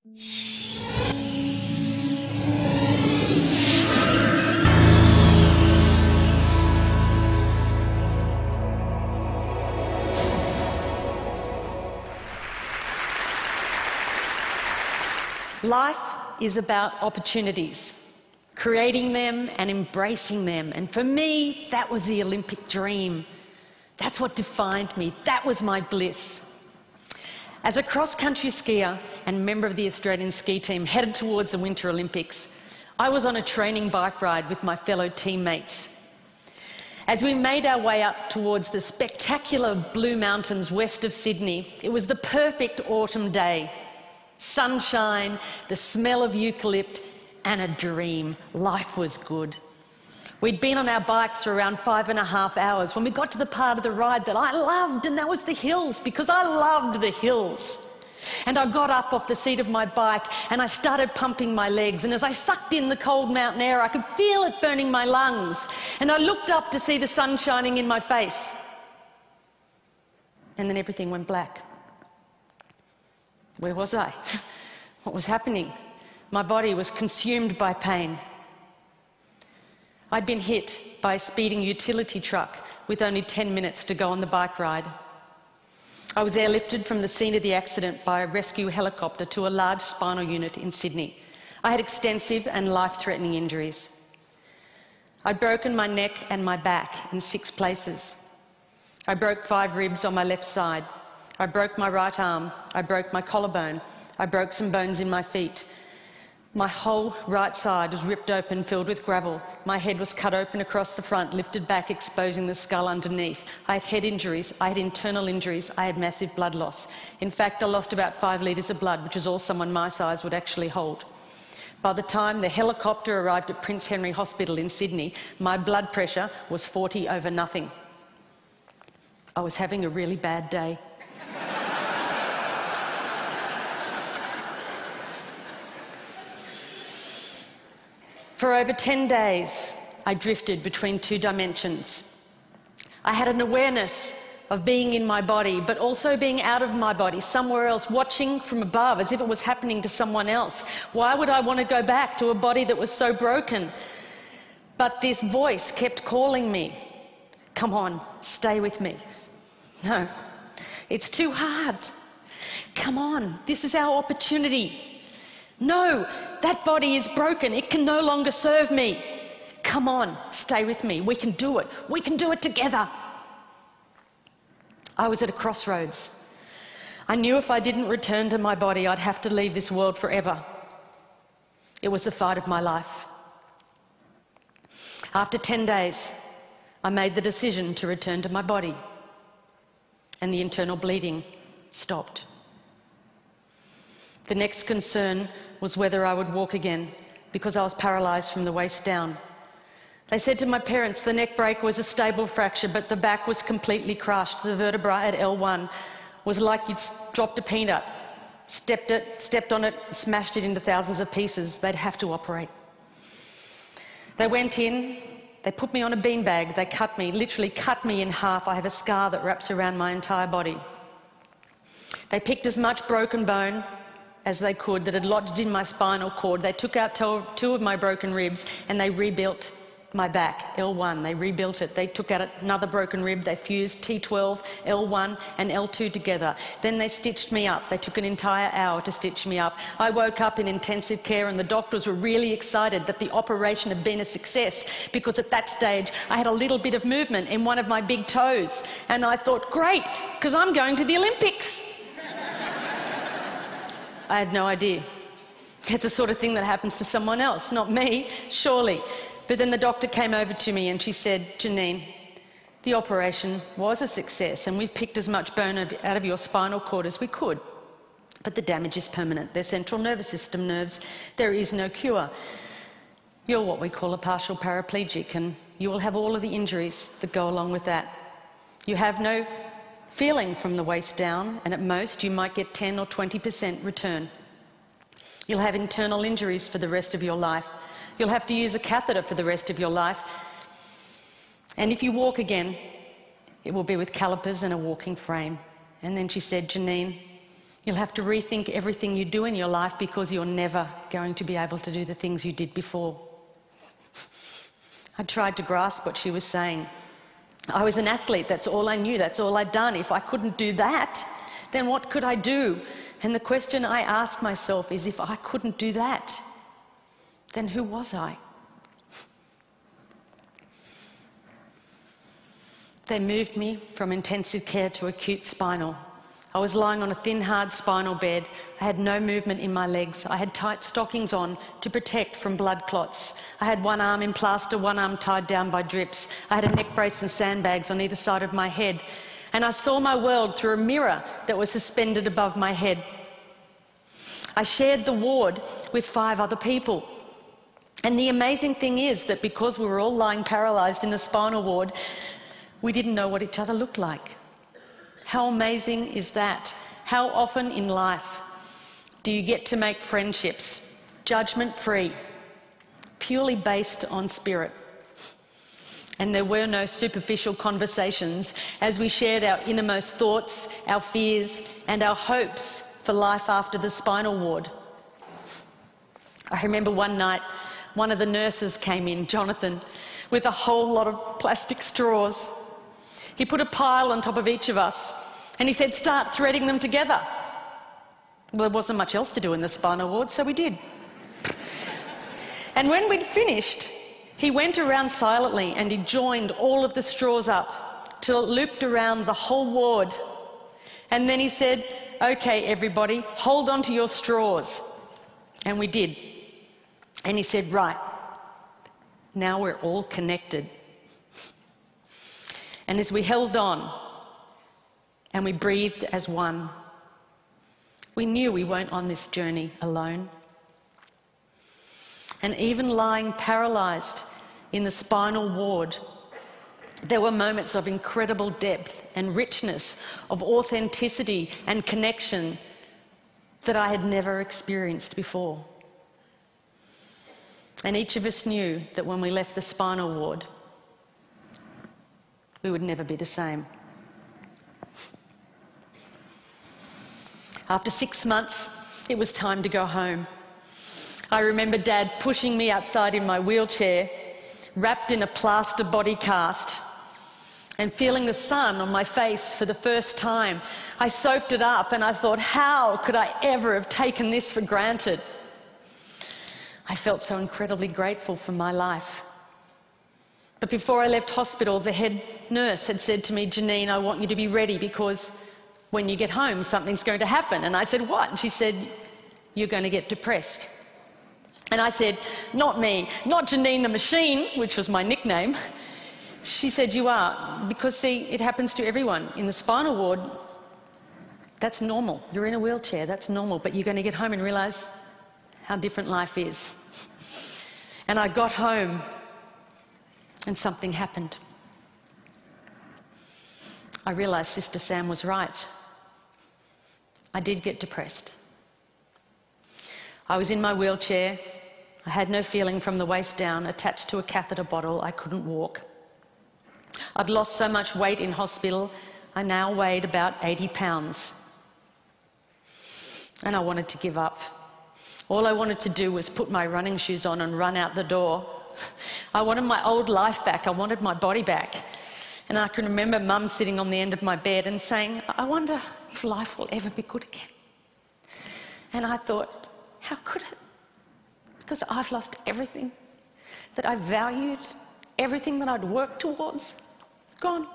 Life is about opportunities, creating them and embracing them. And for me, that was the Olympic dream. That's what defined me. That was my bliss. As a cross-country skier and member of the Australian ski team headed towards the Winter Olympics, I was on a training bike ride with my fellow teammates. As we made our way up towards the spectacular Blue Mountains west of Sydney, it was the perfect autumn day. Sunshine, the smell of eucalypt, and a dream. Life was good. We'd been on our bikes for around 5.5 hours when we got to the part of the ride that I loved, and that was the hills, because I loved the hills. And I got up off the seat of my bike and I started pumping my legs, and as I sucked in the cold mountain air, I could feel it burning my lungs, and I looked up to see the sun shining in my face. And then everything went black. Where was I? What was happening? My body was consumed by pain. I'd been hit by a speeding utility truck with only 10 minutes to go on the bike ride. I was airlifted from the scene of the accident by a rescue helicopter to a large spinal unit in Sydney. I had extensive and life-threatening injuries. I'd broken my neck and my back in 6 places. I broke 5 ribs on my left side. I broke my right arm. I broke my collarbone. I broke some bones in my feet. My whole right side was ripped open, filled with gravel. My head was cut open across the front, lifted back, exposing the skull underneath. I had head injuries. I had internal injuries. I had massive blood loss. In fact, I lost about 5 litres of blood, which is all someone my size would actually hold. By the time the helicopter arrived at Prince Henry Hospital in Sydney, my blood pressure was 40/0. I was having a really bad day. For over 10 days, I drifted between 2 dimensions. I had an awareness of being in my body, but also being out of my body, somewhere else, watching from above as if it was happening to someone else. Why would I want to go back to a body that was so broken? But this voice kept calling me. Come on, stay with me. No, it's too hard. Come on, this is our opportunity. No, that body is broken. It can no longer serve me. Come on, stay with me. We can do it. We can do it together. I was at a crossroads. I knew if I didn't return to my body, I'd have to leave this world forever. It was the fight of my life. After 10 days, I made the decision to return to my body, and the internal bleeding stopped. The next concern was whether I would walk again, because I was paralysed from the waist down. They said to my parents the neck break was a stable fracture, but the back was completely crushed. The vertebra at L1 was like you'd dropped a peanut, stepped on it, smashed it into thousands of pieces. They'd have to operate. They went in, they put me on a beanbag, they cut me, literally cut me in half. I have a scar that wraps around my entire body. They picked as much broken bone as they could that had lodged in my spinal cord. They took out 2 of my broken ribs and they rebuilt my back, L1. They rebuilt it. They took out another broken rib. They fused T12, L1 and L2 together. Then they stitched me up. They took an entire hour to stitch me up. I woke up in intensive care and the doctors were really excited that the operation had been a success, because at that stage I had a little bit of movement in one of my big toes. And I thought, great, because I'm going to the Olympics. I had no idea. It's the sort of thing that happens to someone else, not me, surely. But then the doctor came over to me and she said, Janine, the operation was a success and we've picked as much bone out of your spinal cord as we could. But the damage is permanent. They're central nervous system nerves. There is no cure. You're what we call a partial paraplegic, and you will have all of the injuries that go along with that. You have no feeling from the waist down, and at most you might get 10 or 20% return. You'll have internal injuries for the rest of your life. You'll have to use a catheter for the rest of your life. And if you walk again, it will be with calipers and a walking frame. And then she said, Janine, You'll have to rethink everything you do in your life because you're never going to be able to do the things you did before. I tried to grasp what she was saying. I was an athlete, that's all I knew, that's all I'd done. If I couldn't do that, then what could I do? And the question I ask myself is, if I couldn't do that, then who was I? They moved me from intensive care to acute spinal. I was lying on a thin, hard spinal bed. I had no movement in my legs. I had tight stockings on to protect from blood clots. I had one arm in plaster, one arm tied down by drips. I had a neck brace and sandbags on either side of my head. And I saw my world through a mirror that was suspended above my head. I shared the ward with 5 other people. And the amazing thing is that because we were all lying paralysed in the spinal ward, we didn't know what each other looked like. How amazing is that? How often in life do you get to make friendships, judgment-free, purely based on spirit? And there were no superficial conversations as we shared our innermost thoughts, our fears, and our hopes for life after the spinal ward. I remember one night, one of the nurses came in, Jonathan, with a whole lot of plastic straws. He put a pile on top of each of us and he said, "Start threading them together." Well, there wasn't much else to do in the spinal ward, so we did. And when we'd finished, he went around silently and he joined all of the straws up till it looped around the whole ward. And then he said, "Okay, everybody, hold on to your straws." And we did. And he said, "Right, now we're all connected." And as we held on and we breathed as one, we knew we weren't on this journey alone. And even lying paralysed in the spinal ward, there were moments of incredible depth and richness, of authenticity and connection that I had never experienced before. And each of us knew that when we left the spinal ward, we would never be the same. After 6 months, it was time to go home. I remember Dad pushing me outside in my wheelchair, wrapped in a plaster body cast, and feeling the sun on my face for the first time. I soaked it up and I thought, how could I ever have taken this for granted? I felt so incredibly grateful for my life. But before I left hospital, the head nurse had said to me, "Janine, I want you to be ready because when you get home, something's going to happen." And I said, "What?" And she said, "You're going to get depressed." And I said, "Not me, not Janine the Machine," which was my nickname. She said, "You are, because see, it happens to everyone. In the spinal ward, that's normal. You're in a wheelchair, that's normal, but you're going to get home and realise how different life is." And I got home and something happened. I realised Sister Sam was right. I did get depressed. I was in my wheelchair. I had no feeling from the waist down, attached to a catheter bottle. I couldn't walk. I'd lost so much weight in hospital, I now weighed about 80 pounds. And I wanted to give up. All I wanted to do was put my running shoes on and run out the door. I wanted my old life back. I wanted my body back. And I can remember Mum sitting on the end of my bed and saying, "I wonder if life will ever be good again." And I thought, how could it? Because I've lost everything that I valued, everything that I'd worked towards, gone.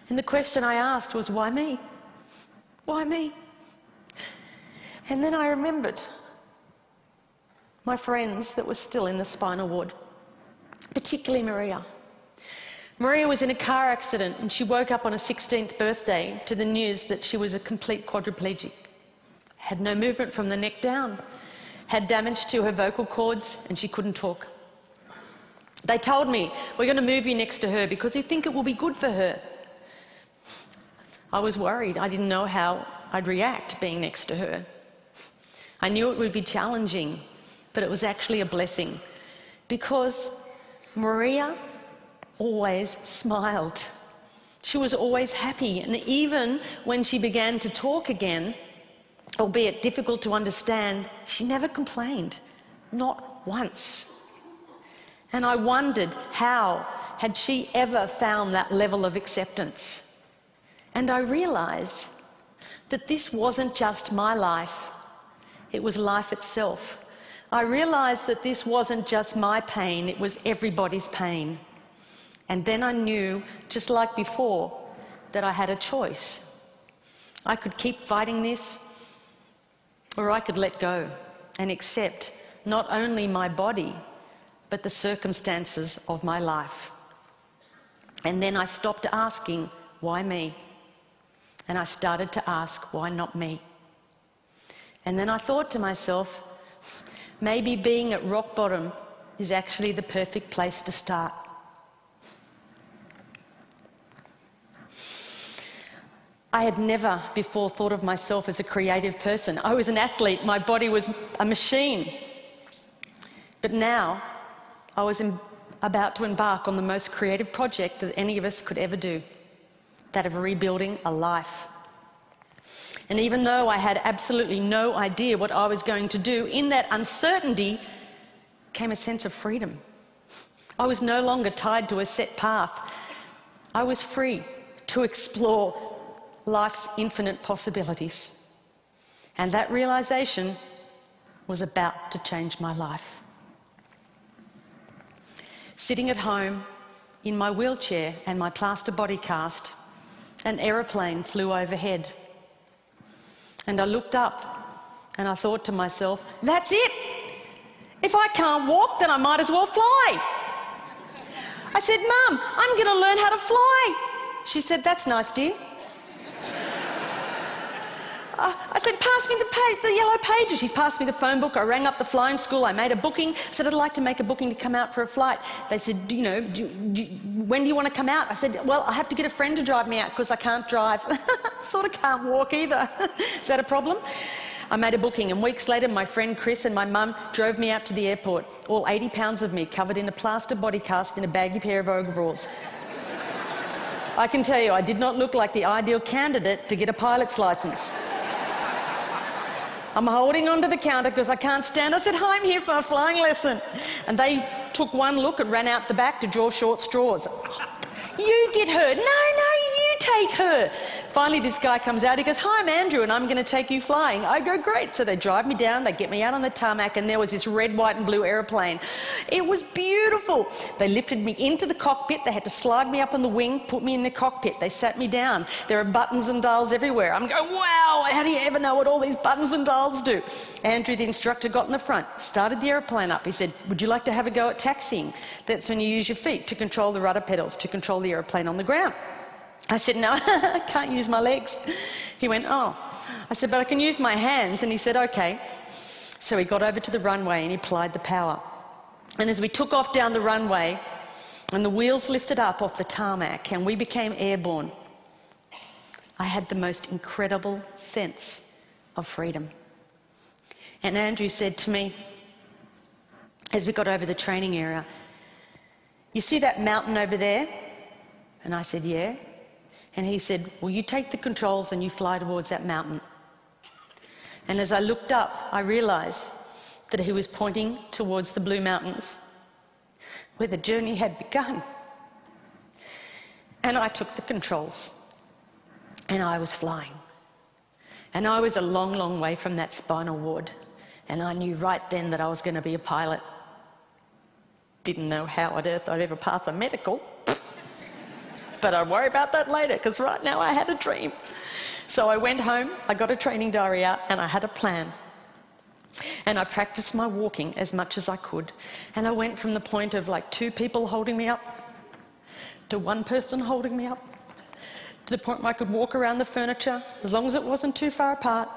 And the question I asked was, why me? Why me? And then I remembered my friends that were still in the spinal ward, particularly Maria. Maria was in a car accident and she woke up on her 16th birthday to the news that she was a complete quadriplegic. Had no movement from the neck down, had damage to her vocal cords and she couldn't talk. They told me, "We're going to move you next to her because we think it will be good for her." I was worried. I didn't know how I'd react being next to her. I knew it would be challenging, but it was actually a blessing because Maria always smiled. She was always happy, and even when she began to talk again, albeit difficult to understand, she never complained, not once. And I wondered, how had she ever found that level of acceptance? And I realised that this wasn't just my life, it was life itself. I realised that this wasn't just my pain, it was everybody's pain. And then I knew, just like before, that I had a choice. I could keep fighting this, or I could let go and accept not only my body, but the circumstances of my life. And then I stopped asking, why me? And I started to ask, why not me? And then I thought to myself, maybe being at rock bottom is actually the perfect place to start. I had never before thought of myself as a creative person. I was an athlete, my body was a machine. But now, I was about to embark on the most creative project that any of us could ever do, that of rebuilding a life. And even though I had absolutely no idea what I was going to do, in that uncertainty came a sense of freedom. I was no longer tied to a set path. I was free to explore life's infinite possibilities. And that realisation was about to change my life. Sitting at home in my wheelchair and my plaster body cast, an aeroplane flew overhead. And I looked up and I thought to myself, that's it! If I can't walk, then I might as well fly. I said, Mum, I'm going to learn how to fly. She said, that's nice, dear. I said, pass me the yellow pages. She's passed me the phone book. I rang up the flying school. I made a booking. I said, I'd like to make a booking to come out for a flight. They said, when do you want to come out? I said, well, I have to get a friend to drive me out because I can't drive. Sort of can't walk either. Is that a problem? I made a booking, and weeks later my friend Chris and my mum drove me out to the airport, all 80 pounds of me covered in a plaster body cast in a baggy pair of overalls. I can tell you, I did not look like the ideal candidate to get a pilot's licence. I'm holding onto the counter because I can't stand. I said, hi, I'm here for a flying lesson. And they took one look and ran out the back to draw short straws. You get her. No, you take her. Finally, this guy comes out. He goes, hi, I'm Andrew, and I'm going to take you flying. I go, great. So they drive me down. They get me out on the tarmac, and there was this red, white, and blue aeroplane. It was beautiful. They lifted me into the cockpit. They had to slide me up on the wing, put me in the cockpit. They sat me down. There are buttons and dials everywhere. I'm going, wow, how do you ever know what all these buttons and dials do? Andrew, the instructor, got in the front, started the aeroplane up. He said, would you like to have a go at taxiing? That's when you use your feet to control the rudder pedals, to control the aeroplane on the ground. I said, no, I can't use my legs. He went, oh. I said, but I can use my hands. And he said, okay. So he got over to the runway and he applied the power. And as we took off down the runway and the wheels lifted up off the tarmac and we became airborne, I had the most incredible sense of freedom. And Andrew said to me, as we got over the training area, you see that mountain over there? And I said, yeah. And he said, well, you take the controls and you fly towards that mountain. And as I looked up, I realised that he was pointing towards the Blue Mountains, where the journey had begun. And I took the controls, and I was flying. And I was a long, long way from that spinal ward, and I knew right then that I was going to be a pilot. Didn't know how on earth I'd ever pass a medical. But I'll worry about that later, because right now I had a dream. So I went home, I got a training diary out, and I had a plan. And I practiced my walking as much as I could. And I went from the point of like 2 people holding me up to 1 person holding me up, to the point where I could walk around the furniture, as long as it wasn't too far apart.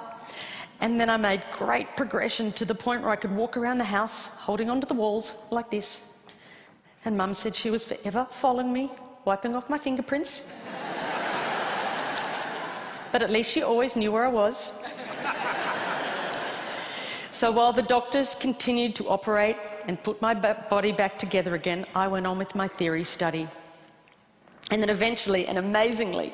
And then I made great progression to the point where I could walk around the house, holding onto the walls like this. And Mum said she was forever following me, wiping off my fingerprints. But at least she always knew where I was. So while the doctors continued to operate and put my body back together again, I went on with my theory study. And then eventually and amazingly,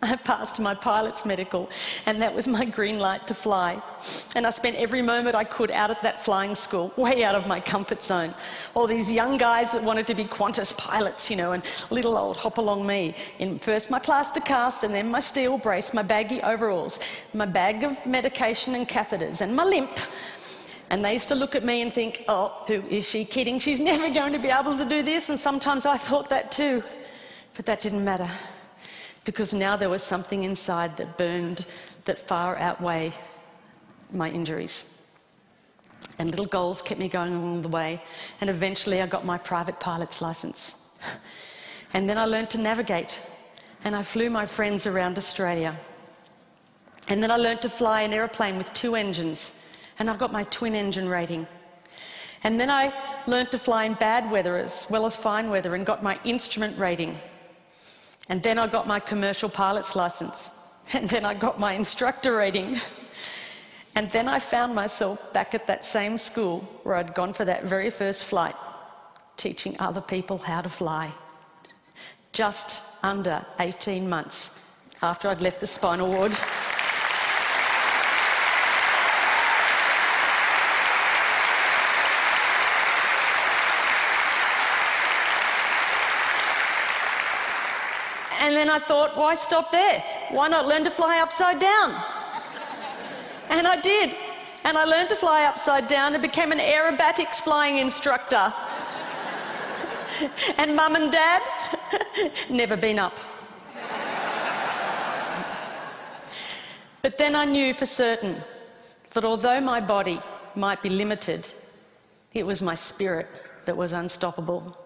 I passed my pilot's medical, and that was my green light to fly. And I spent every moment I could out at that flying school, way out of my comfort zone. All these young guys that wanted to be Qantas pilots, you know, and little old hop-along me, in first my plaster cast and then my steel brace, my baggy overalls, my bag of medication and catheters, and my limp. And they used to look at me and think, oh, who is she kidding? She's never going to be able to do this. And sometimes I thought that too. But that didn't matter, because now there was something inside that burned that far outweighed my injuries. And little goals kept me going along the way, and eventually I got my private pilot's license. And then I learned to navigate, and I flew my friends around Australia. And then I learned to fly an aeroplane with 2 engines, and I got my twin engine rating. And then I learned to fly in bad weather as well as fine weather and got my instrument rating. And then I got my commercial pilot's license. And then I got my instructor rating. And then I found myself back at that same school where I'd gone for that very first flight, teaching other people how to fly. Just under 18 months after I'd left the spinal ward. And then I thought, why stop there? Why not learn to fly upside down? And I did. And I learned to fly upside down and became an aerobatics flying instructor. And Mum and Dad, never been up. But then I knew for certain that although my body might be limited, it was my spirit that was unstoppable.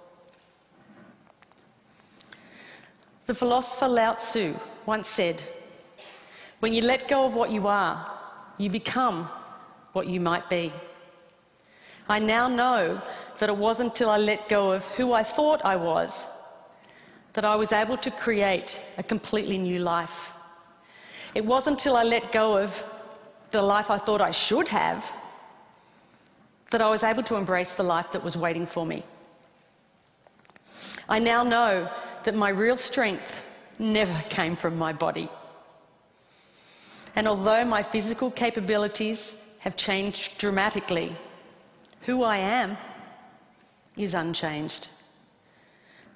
The philosopher Lao Tzu once said, when you let go of what you are, you become what you might be. I now know that it wasn't until I let go of who I thought I was that I was able to create a completely new life. It wasn't until I let go of the life I thought I should have that I was able to embrace the life that was waiting for me. I now know that my real strength never came from my body. And although my physical capabilities have changed dramatically, who I am is unchanged.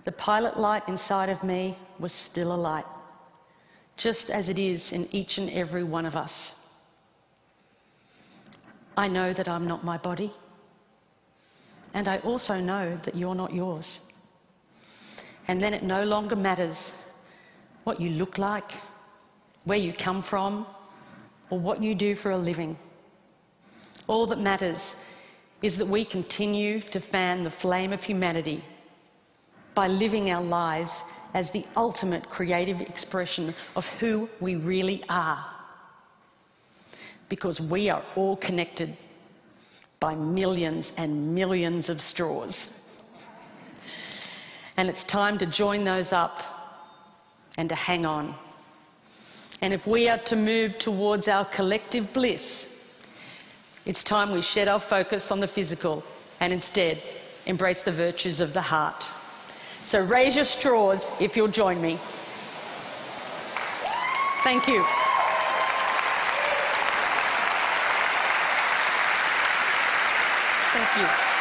The pilot light inside of me was still a light, just as it is in each and every one of us. I know that I'm not my body, and I also know that you're not yours. And then it no longer matters what you look like, where you come from, or what you do for a living. All that matters is that we continue to fan the flame of humanity by living our lives as the ultimate creative expression of who we really are. Because we are all connected by millions and millions of straws. And it's time to join those up and to hang on. And if we are to move towards our collective bliss, it's time we shed our focus on the physical and instead embrace the virtues of the heart. So raise your straws if you'll join me. Thank you. Thank you.